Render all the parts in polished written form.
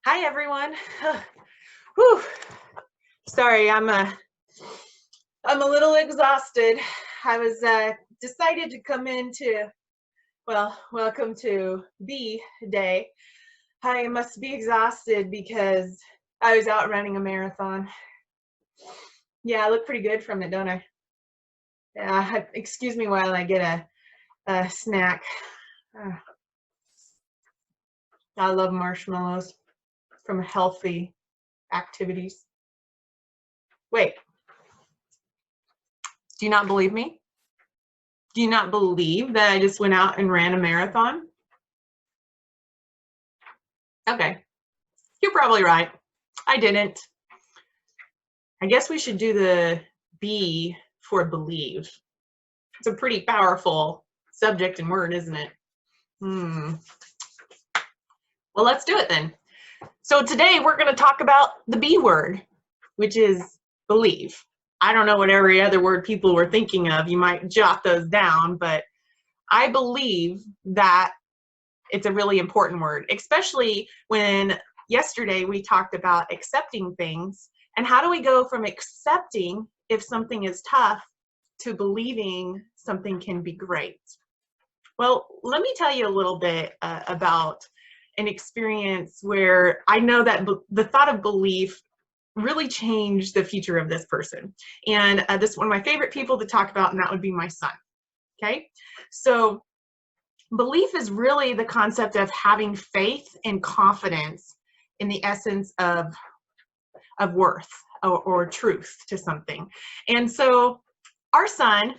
Hi everyone. Whew. Sorry, I'm a little exhausted. I was decided to come into welcome to B Day. I must be exhausted because I was out running a marathon. Yeah, I look pretty good from it, don't I? Yeah, excuse me while I get a snack. Uh, I love marshmallows from healthy activities. Wait, do you not believe me? Do you not believe that I just went out and ran a marathon? Okay, you're probably right. I didn't. I guess we should do the B for believe. It's a pretty powerful subject and word, isn't it? Well, let's do it then. So today we're going to talk about the B word, which is believe. I don't know what every other word people were thinking of. You might jot those down, but I believe that it's a really important word, especially when yesterday we talked about accepting things. And how do we go from accepting if something is tough to believing something can be great? Well, let me tell you a little bit about an experience where I know that the thought of belief really changed the future of this person. And this is one of my favorite people to talk about, and that would be my son. Okay, so belief is really the concept of having faith and confidence in the essence of worth or truth to something. And so our son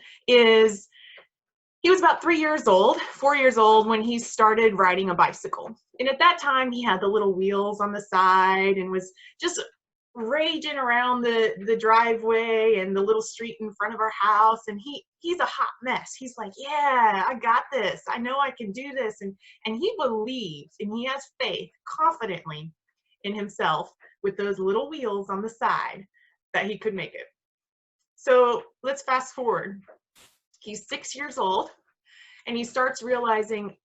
he was about 3 years old, 4 years old when he started riding a bicycle. And at that time he had the little wheels on the side and was just raging around the driveway and the little street in front of our house, and he's a hot mess. He's like, yeah, I got this, I know I can do this, and he believes and he has faith confidently in himself with those little wheels on the side that he could make it. So let's fast forward. He's 6 years old and he starts realizing,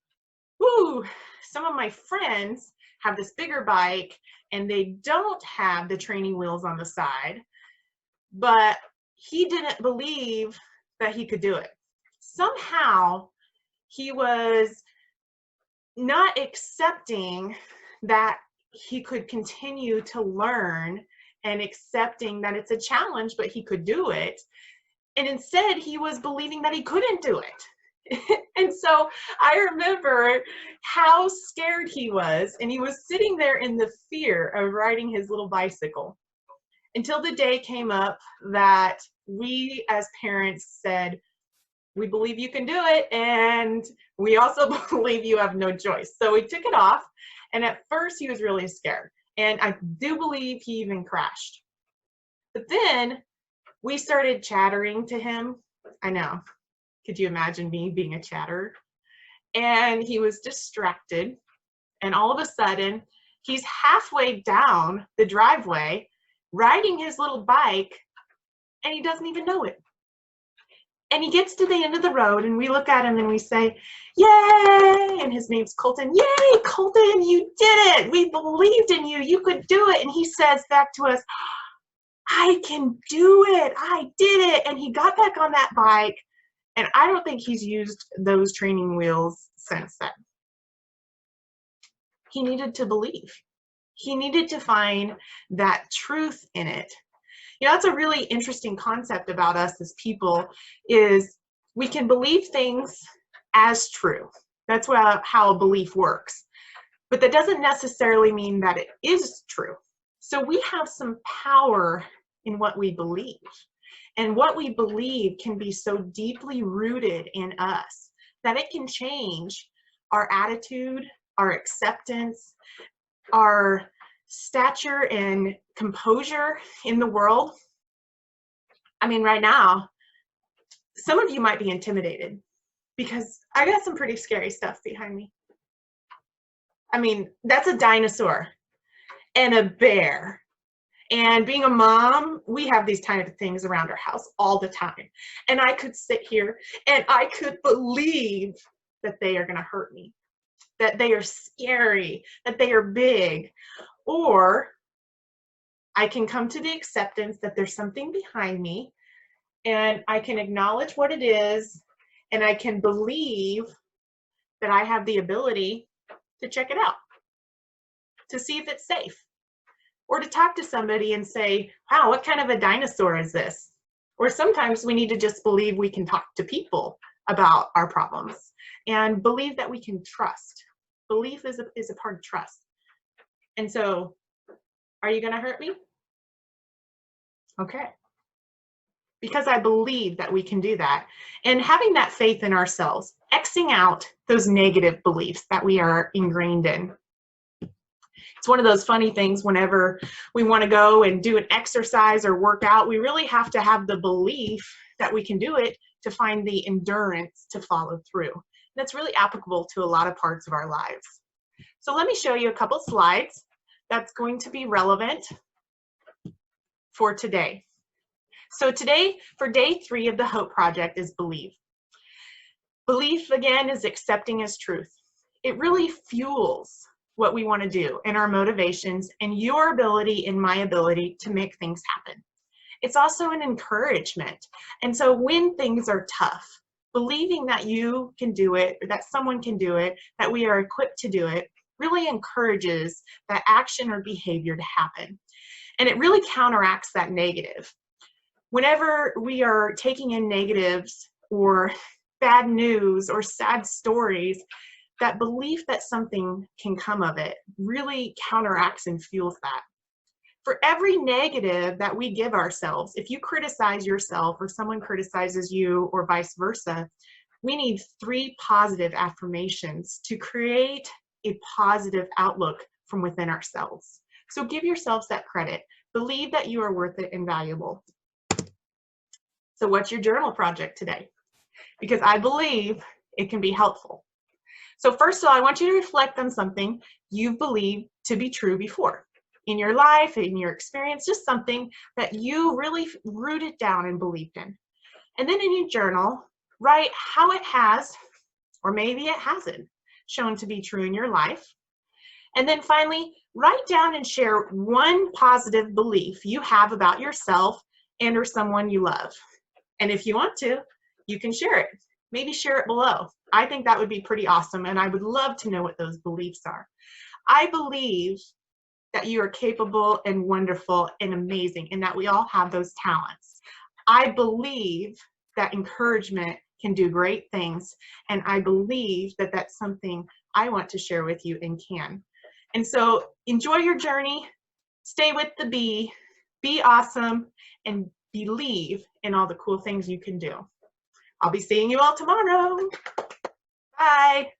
ooh, some of my friends have this bigger bike and they don't have the training wheels on the side, but he didn't believe that he could do it. Somehow he was not accepting that he could continue to learn and accepting that it's a challenge, but he could do it. And instead he was believing that he couldn't do it. And so I remember how scared he was, and he was sitting there in the fear of riding his little bicycle until the day came up that we as parents said, we believe you can do it, and we also believe you have no choice. So we took it off, and at first he was really scared, and I do believe he even crashed. But then we started chattering to him. I know. Could you imagine me being a chatterer? And he was distracted, and all of a sudden he's halfway down the driveway riding his little bike, and he doesn't even know it. And he gets to the end of the road, and we look at him and we say, yay! And his name's Colton. Yay, Colton, you did it! We believed in you, you could do it. And he says back to us, I can do it, I did it. And he got back on that bike, and I don't think he's used those training wheels since then. He needed to believe. He needed to find that truth in it. You know, that's a really interesting concept about us as people, is we can believe things as true. That's how a belief works. But that doesn't necessarily mean that it is true. So we have some power in what we believe. And what we believe can be so deeply rooted in us that it can change our attitude, our acceptance, our stature and composure in the world. I mean, right now, some of you might be intimidated because I got some pretty scary stuff behind me. I mean, that's a dinosaur and a bear. And being a mom, we have these kind of things around our house all the time. And I could sit here and I could believe that they are going to hurt me, that they are scary, that they are big. Or I can come to the acceptance that there's something behind me, and I can acknowledge what it is, and I can believe that I have the ability to check it out, to see if it's safe, or to talk to somebody and say, wow, what kind of a dinosaur is this? Or sometimes we need to just believe we can talk to people about our problems and believe that we can trust. Belief is a part of trust. And so, are you going to hurt me? Okay. Because I believe that we can do that. And having that faith in ourselves, Xing out those negative beliefs that we are ingrained in. It's one of those funny things whenever we want to go and do an exercise or work out, we really have to have the belief that we can do it to find the endurance to follow through. That's really applicable to a lot of parts of our lives. So let me show you a couple slides that's going to be relevant for today. So today, for day 3 of the Hope Project, is believe. Belief, again, is accepting as truth. It really fuels what we want to do and our motivations and your ability and my ability to make things happen. It's also an encouragement. And so when things are tough, believing that you can do it, or that someone can do it, that we are equipped to do it, really encourages that action or behavior to happen. And it really counteracts that negative. Whenever we are taking in negatives or bad news or sad stories, that belief that something can come of it really counteracts and fuels that. For every negative that we give ourselves, if you criticize yourself or someone criticizes you or vice versa, we need 3 positive affirmations to create a positive outlook from within ourselves. So give yourselves that credit. Believe that you are worth it and valuable. So what's your journal project today? Because I believe it can be helpful. So first of all, I want you to reflect on something you've believed to be true before. In your life, in your experience, just something that you really rooted down and believed in. And then in your journal, write how it has, or maybe it hasn't, shown to be true in your life. And then finally, write down and share one positive belief you have about yourself and or someone you love. And if you want to, you can share it. Maybe share it below. I think that would be pretty awesome, and I would love to know what those beliefs are. I believe that you are capable and wonderful and amazing, and that we all have those talents. I believe that encouragement can do great things, and I believe that that's something I want to share with you and can. And so enjoy your journey, stay with the bee, be awesome, and believe in all the cool things you can do. I'll be seeing you all tomorrow. Bye.